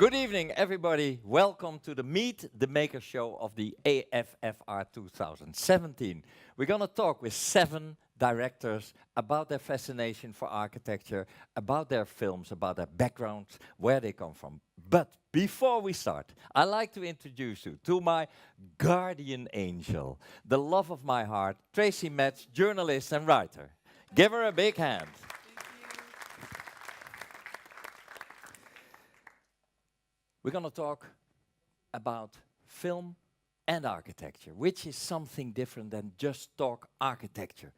Good evening, everybody. Welcome to the Meet the Maker show of the AFFR 2017. We're going to talk with 7 directors about their fascination for architecture, about their films, about their backgrounds, where they come from. But before we start, I'd like to introduce you to my guardian angel, the love of my heart, Tracy Metz, journalist and writer. Give her a big hand. We're going to talk about film and architecture, which is something different than just talk architecture.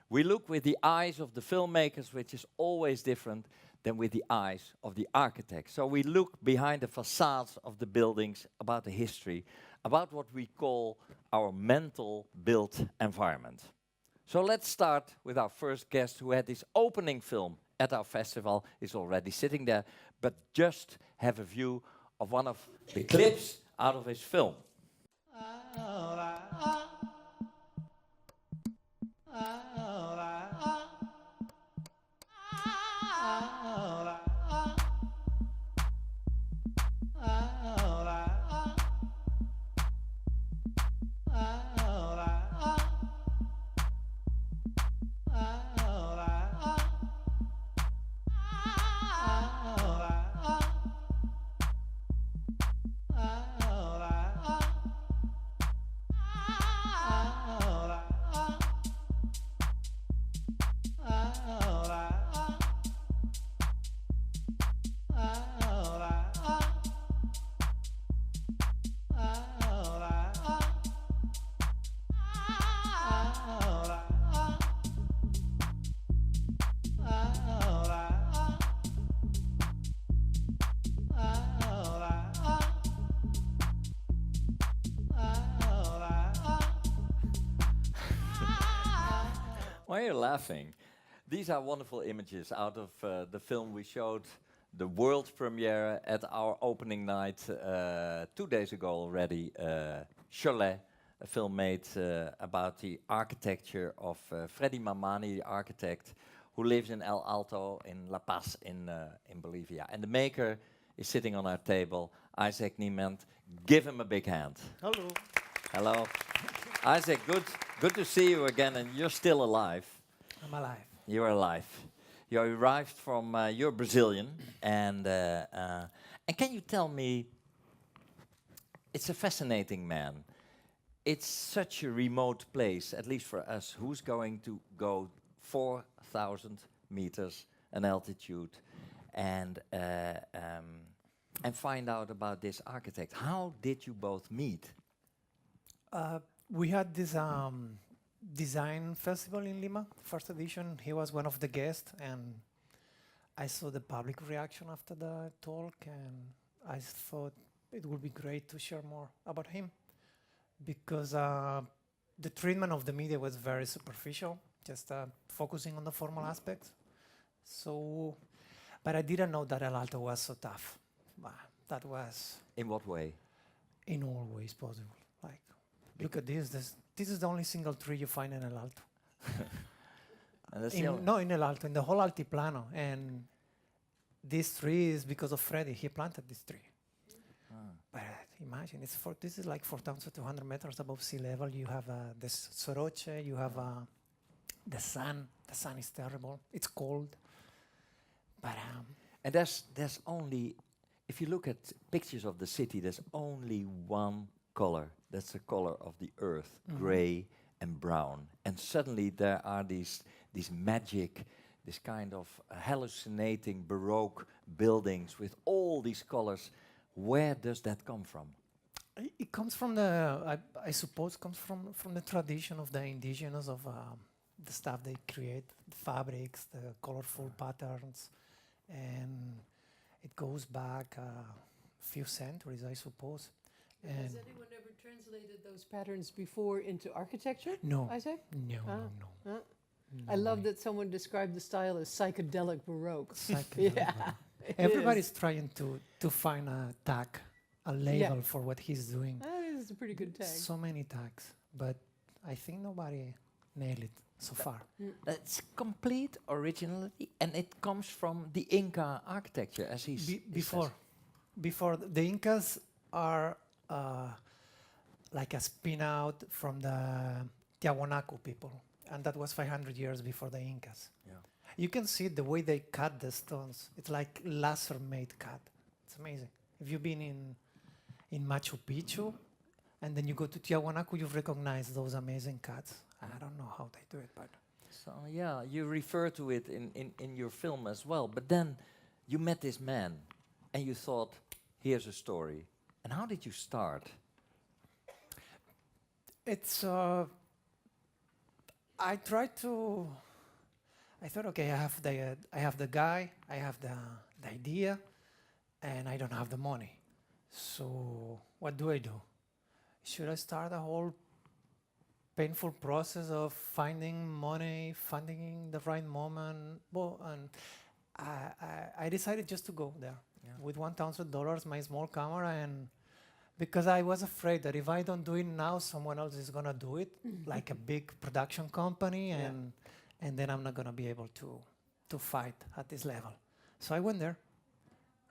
We look with the eyes of the filmmakers, which is always different than with the eyes of the architects. So we look behind the facades of the buildings, about the history, about what we call our mental built environment. So let's start with our first guest who had his opening film at our festival. He's already sitting there, but just have a view of one of the clips out of his film. Why are you laughing? These are wonderful images out of the film we showed, the world premiere at our opening night 2 days ago already. Cholet, a film made about the architecture of Freddy Mamani, the architect, who lives in El Alto in La Paz in Bolivia. And the maker is sitting on our table, Isaac Niemand. Give him a big hand. Hello. Hello. Isaac, good to see you again, and you're still alive. I'm alive. You're alive. You arrived from, you're Brazilian, and can you tell me, it's a fascinating man. It's such a remote place, at least for us, who's going to go 4,000 meters an altitude and find out about this architect. How did you both meet? We had this design festival in Lima, first edition. He was one of the guests, and I saw the public reaction after the talk, and I thought it would be great to share more about him, because the treatment of the media was very superficial, just focusing on the formal aspects. So, but I didn't know that El Alto was so tough. That was... In what way? In all ways possible. Like, look at this. This is the only single tree you find in El Alto. No, in El Alto, in the whole Altiplano. And this tree is because of Freddy. He planted this tree. But imagine, this is like 4,200 meters above sea level. You have the soroche, you have the sun. The sun is terrible. It's cold. But and there's only, if you look at pictures of the city, there's only one color. That's the color of the earth, gray and brown. And suddenly there are these magic, this kind of hallucinating Baroque buildings with all these colors. Where does that come from? It comes from the, I suppose, comes from the tradition of the indigenous, of the stuff they create, the fabrics, the colorful patterns, and it goes back a few centuries, I suppose. And has anyone ever translated those patterns before into architecture? No. Isaac? No. I love that someone described the style as psychedelic Baroque. Yeah. Everybody's trying to find a tag, a label for what he's doing. That is a pretty good tag. So many tags, but I think nobody nailed it so far. That's complete originality, and it comes from the Inca architecture, as he Before. before the Incas are like a spin out from the Tiahuanaco people, and that was 500 years before the Incas. Yeah. You can see the way they cut the stones. It's like laser-made cut. It's amazing. If you've been in Machu Picchu, and then you go to Tiahuanaco, you recognize those amazing cuts. I don't know how they do it, but So yeah, you refer to it in your film as well. But then you met this man, and you thought, here's a story. And how did you start? it's. I thought, okay, I have the guy, I have the idea, and I don't have the money. So what do I do? Should I start a whole painful process of finding money, finding the right moment? Well, and I decided just to go there with $1,000, my small camera, and because I was afraid that if I don't do it now, someone else is gonna do it, like a big production company, and then I'm not gonna be able to fight at this level. So I went there.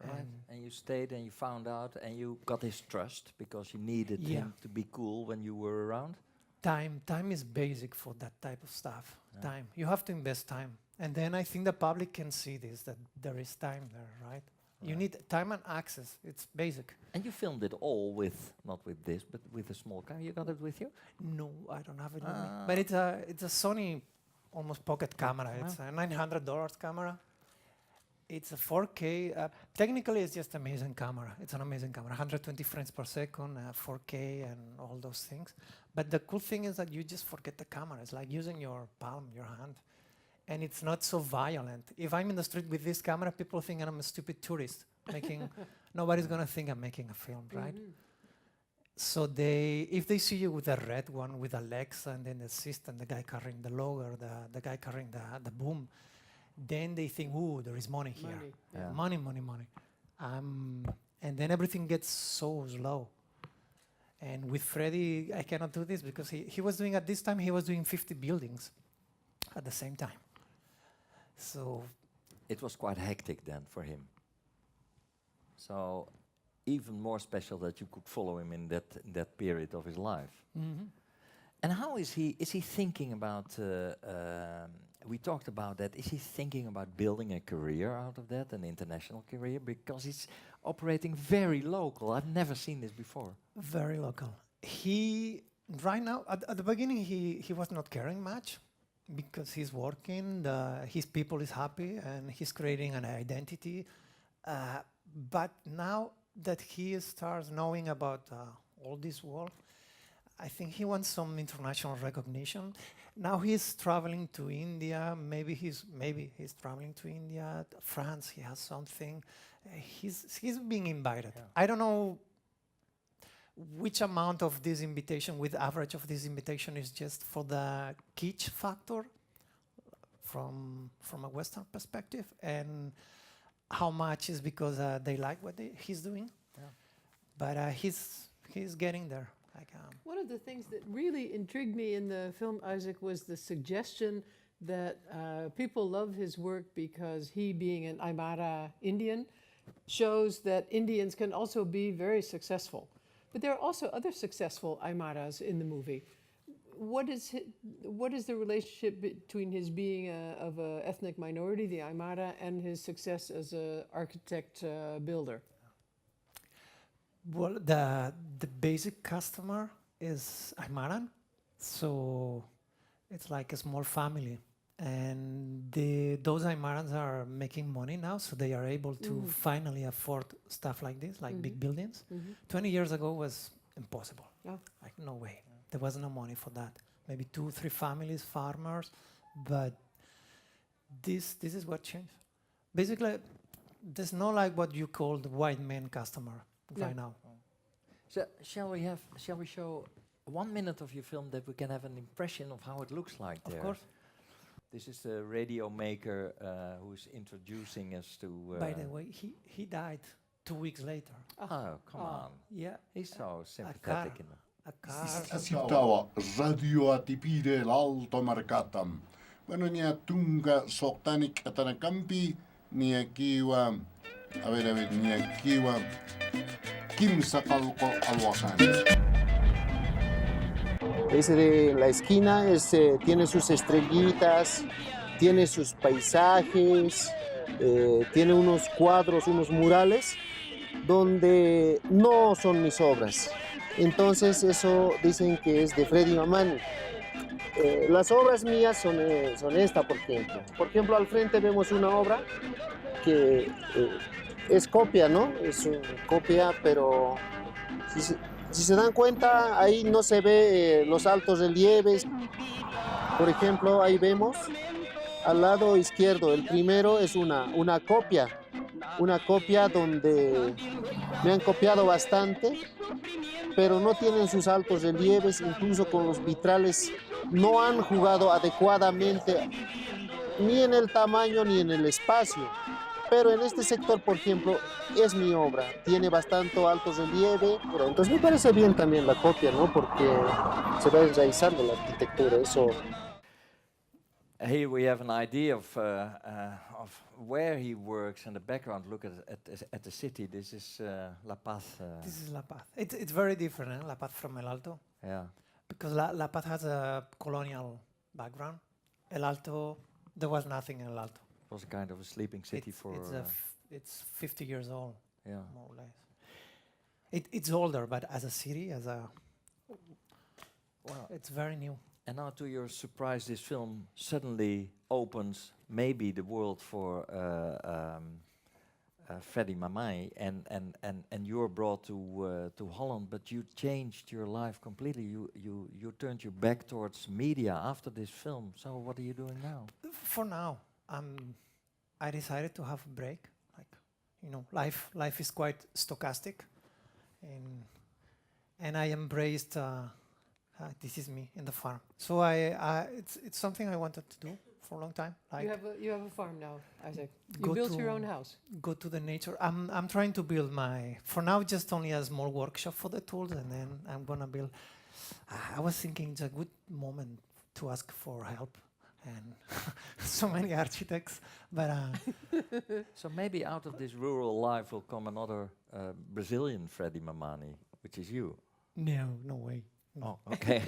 Right. And you stayed and you found out and you got his trust because you needed Yeah. him to be cool when you were around. Time is basic for that type of stuff. Time. You have to invest time. And then I think the public can see this, that there is time there, right? You need time and access. It's basic. And you filmed it all with, not with this, but with a small camera. You got it with you? No, I don't have it with me. But it's a Sony almost pocket camera. It's a $900 camera. It's a 4K. Technically, it's just amazing camera. It's an amazing camera. 120 frames per second, 4K, and all those things. But the cool thing is that you just forget the camera. It's like using your palm, your hand. And it's not so violent. If I'm in the street with this camera, people think I'm a stupid tourist. Nobody's gonna think I'm making a film, right? So if they see you with a red one, with Alexa, and then the assistant, the guy carrying the logo, the guy carrying the boom, then they think, ooh, there is money here. Money, yeah. Money. And then everything gets so slow. And with Freddy, I cannot do this because he was doing, at this time, he was doing 50 buildings at the same time. So It was quite hectic then for him. So even more special that you could follow him in that period of his life. And how is he thinking about, we talked about that, is he thinking about building a career out of that, an international career? Because he's operating very local. I've never seen this before. very local. Right now, at the beginning, he was not caring much because he's working, his people is happy, and he's creating an identity. But now that he starts knowing about all this world, I think he wants some international recognition. Now he's traveling to India. Maybe he's traveling to India, France. He has something. He's being invited. Yeah. I don't know which amount of this invitation, with average of this invitation, is just for the kitsch factor from a Western perspective, and how much is because they like what he's doing. Yeah. But he's getting there. One of the things that really intrigued me in the film, Isaac, was the suggestion that people love his work because he, being an Aymara Indian, shows that Indians can also be very successful. But there are also other successful Aymaras in the movie. What is the relationship between his being of an ethnic minority, the Aymara, and his success as an architect builder? Well, the basic customer is Aymaran, so it's like a small family, and those Aymarans are making money now, so they are able to finally afford stuff like this, like big buildings. 20 years ago was impossible. Oh. Like no way. There was no money for that. Maybe 2-3 families, farmers, but this is what changed. Basically, there's no like what you call the white man customer right now. So shall we show 1 minute of your film that we can have an impression of how it looks like Of there? course. This is the radio maker who's introducing us to... By the way, he died 2 weeks later. Oh, come on. Yeah, He's so sympathetic. In a car. Asitawa radio atipide l'alto marcatam. Bueno nia tunga soktanik atanakampi nia kiwa Aver niya kiwa kimsakalko alwasan. Ese de la esquina tiene sus estrellitas, tiene sus paisajes, tiene unos cuadros, unos murales, donde no son mis obras. Entonces eso dicen que es de Freddy Mamani. Las obras mías son esta, por ejemplo. Por ejemplo, al frente vemos una obra que es copia, ¿no? Es una copia, pero si se dan cuenta, ahí no se ve los altos relieves. Por ejemplo, ahí vemos al lado izquierdo, el primero es una copia donde me han copiado bastante, pero no tienen sus altos relieves, incluso con los vitrales no han jugado adecuadamente ni en el tamaño ni en el espacio. Pero en este sector, por ejemplo, es mi obra, tiene bastante alto relieve, pero entonces me parece bien también la copia, ¿no? Porque se va enraizando la arquitectura, eso. Here we have an idea of where he works and the background. Look at the city. This is La Paz. This is La Paz. It's very different, La Paz from El Alto, Yeah. because La Paz has a colonial background. El Alto, there was nothing in El Alto. It was a kind of a sleeping city for. It's 50 years old, Yeah. more or less. It's older, but as a city, Well, it's very new. and now, to your surprise, this film suddenly opens maybe the world for Freddy Mamai, and you're brought to Holland, but you changed your life completely. You turned your back towards media after this film. So what are you doing now? For now, I decided to have a break. Life is quite stochastic, and I embraced. This is me in the farm. So it's something I wanted to do for a long time. Like You have a farm now, Isaac. You Go built to- your own house. go to the nature. I'm trying to build for now just only a small workshop for the tools, and then I'm gonna build. I was thinking it's a good moment to ask for help, and so many architects, but So maybe out of this rural life will come another Brazilian Freddy Mamani, which is you. no way. Oh, okay.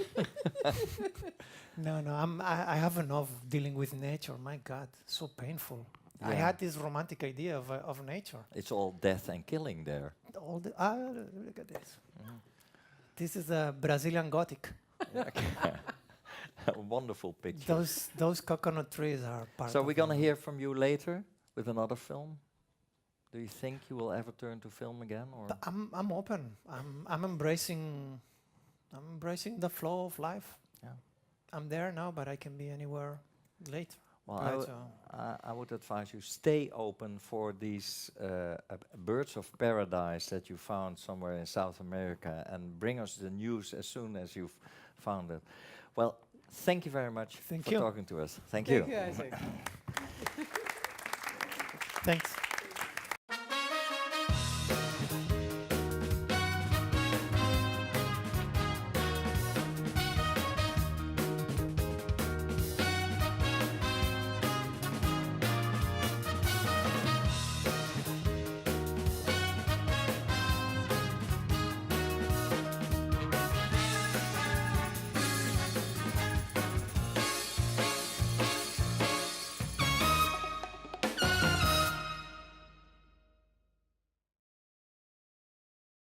No, I have enough dealing with nature. My God, so painful. I Yeah. had this romantic idea of nature. It's all death and killing there. Look at this. This is a Brazilian Gothic. A wonderful picture. Those coconut trees are part. So of we're gonna the- hear from you later with another film. Do you think you will ever turn to film again, or? But I'm open. I'm embracing the flow of life. Yeah. I'm there now, but I can be anywhere later. Well, Right, I would advise you stay open for these birds of paradise that you found somewhere in South America, and bring us the news as soon as you've found it. Well, thank you very much Thank for you. talking to us. Thank Thank you. you, Isaac. Thanks.